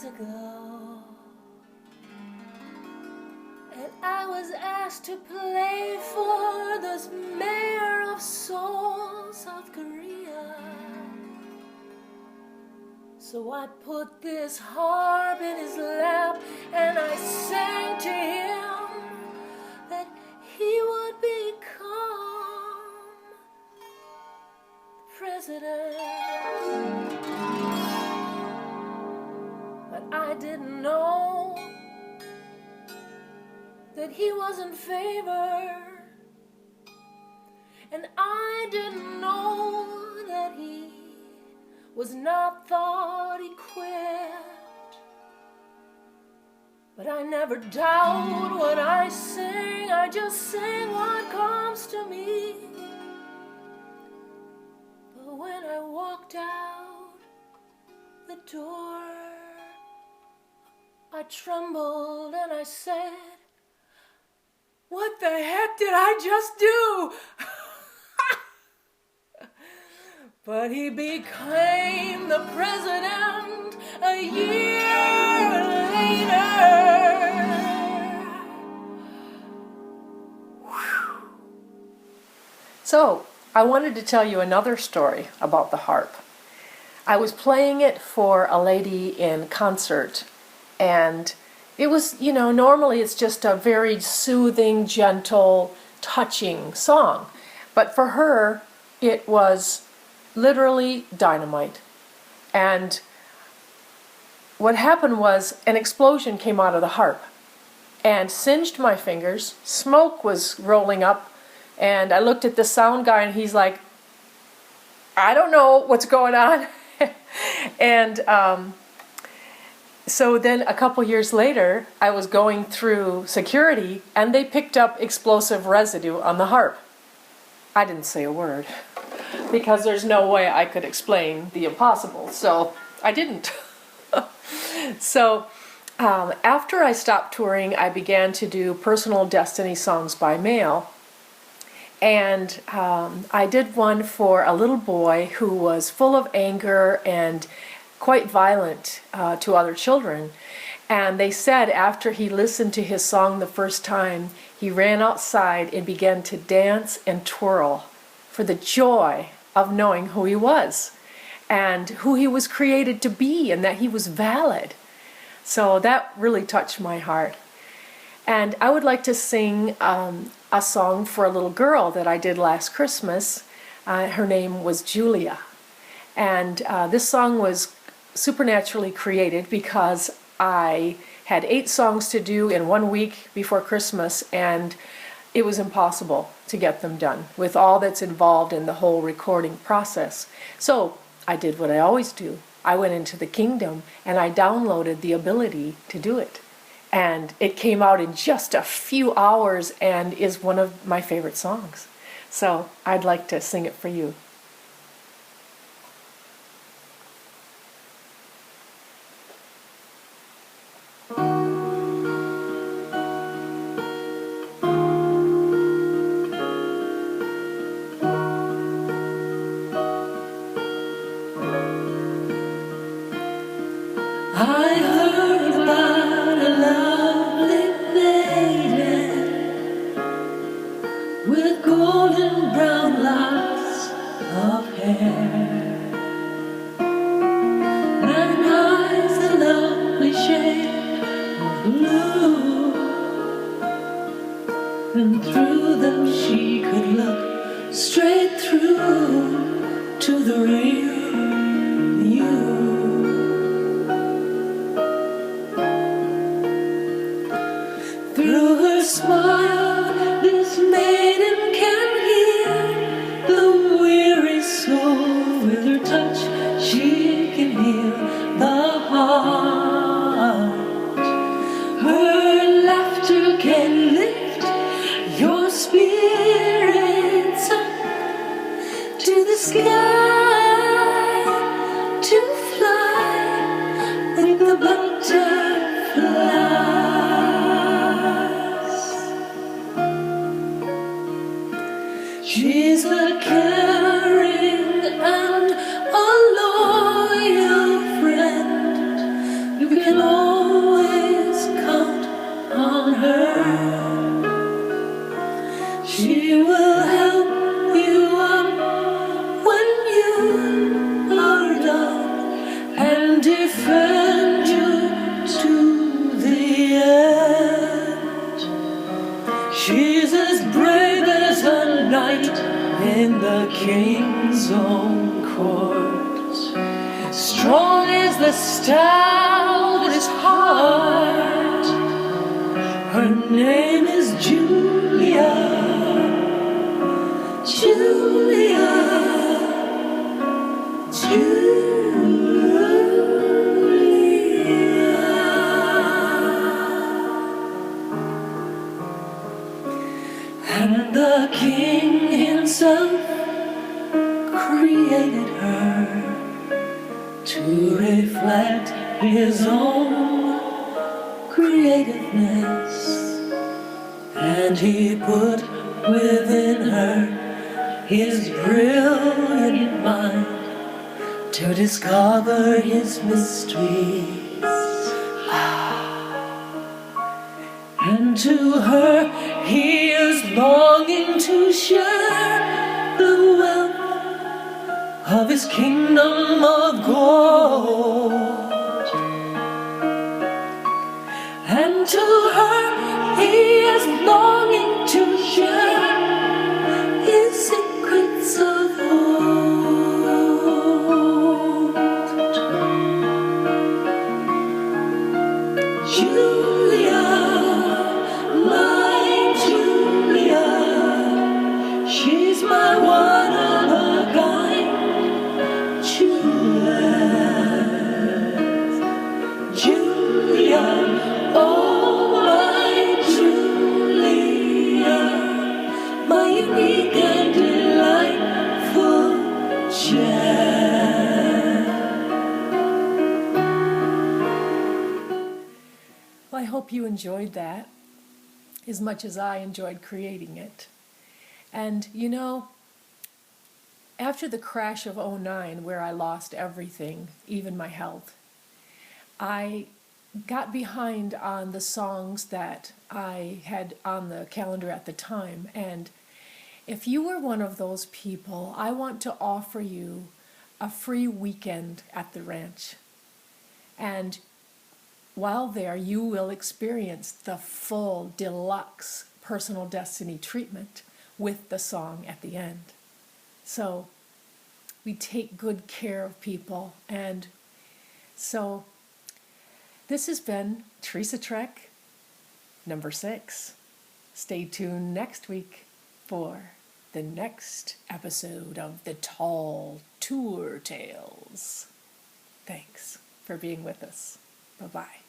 ago, and I was asked to play for the mayor of Seoul, South Korea. So I put this harp in his lap and I sang to him that he would become president. But I didn't know that he wasn't favored, and I didn't know that he was not thought equipped. But I never doubt what I sing, I just sing what comes to me. But when I walked out the door, I trembled and I said, "What the heck did I just do?" But he became the president a year later. Whew. So, I wanted to tell you another story about the harp. I was playing it for a lady in concert, and it was, normally it's just a very soothing, gentle, touching song. But for her, it was literally dynamite. And what happened was an explosion came out of the harp and singed my fingers. Smoke was rolling up, and I looked at the sound guy and he's like, "I don't know what's going on." And so then a couple years later, I was going through security and they picked up explosive residue on the harp. I didn't say a word because there's no way I could explain the impossible, so I didn't. So after I stopped touring, I began to do personal destiny songs by mail. And I did one for a little boy who was full of anger and quite violent to other children. And they said after he listened to his song the first time, he ran outside and began to dance and twirl for the joy of knowing who he was and who he was created to be and that he was valid. So that really touched my heart. And I would like to sing a song for a little girl that I did last Christmas. Her name was Julia. And this song was supernaturally created because I had 8 songs to do in 1 week before Christmas, and it was impossible to get them done with all that's involved in the whole recording process. So I did what I always do. I went into the kingdom and I downloaded the ability to do it. And it came out in just a few hours and is one of my favorite songs. So I'd like to sing it for you. I heard about a lovely maiden with golden brown locks of hair and eyes a lovely shade of blue, and through them she could look straight through to the real you. Through her smile, this maiden can heal the weary soul. With her touch, she can heal the heart. Her laughter can lift your spirits up to the sky, to fly like the butterfly. She's a caring and a loyal friend. You can She will help you up when you are done and defend you to the end. She's as brave as a knight in the king's own court, strong as the stoutest heart. Her name is Julia, Julia, Julia. And the king himself created her to reflect his own creativeness, and he put within her his brilliant mind to discover his mysteries. And to her he is longing to share the wealth of his kingdom of gold. And to her he is longing to share his secrets of old. Julia, my Julia, she's my one of a kind Julia, Julia, oh my Julia, my unique and delightful gem. Well, I hope you enjoyed that as much as I enjoyed creating it. And you know, after the crash of '09, where I lost everything, even my health, I got behind on the songs that I had on the calendar at the time. And if you were one of those people, I want to offer you a free weekend at the ranch. And while there, you will experience the full deluxe personal destiny treatment with the song at the end. So we take good care of people. And so this has been Theresa Trek number 6. Stay tuned next week for the next episode of the Tall Tour Tales. Thanks for being with us. Bye-bye.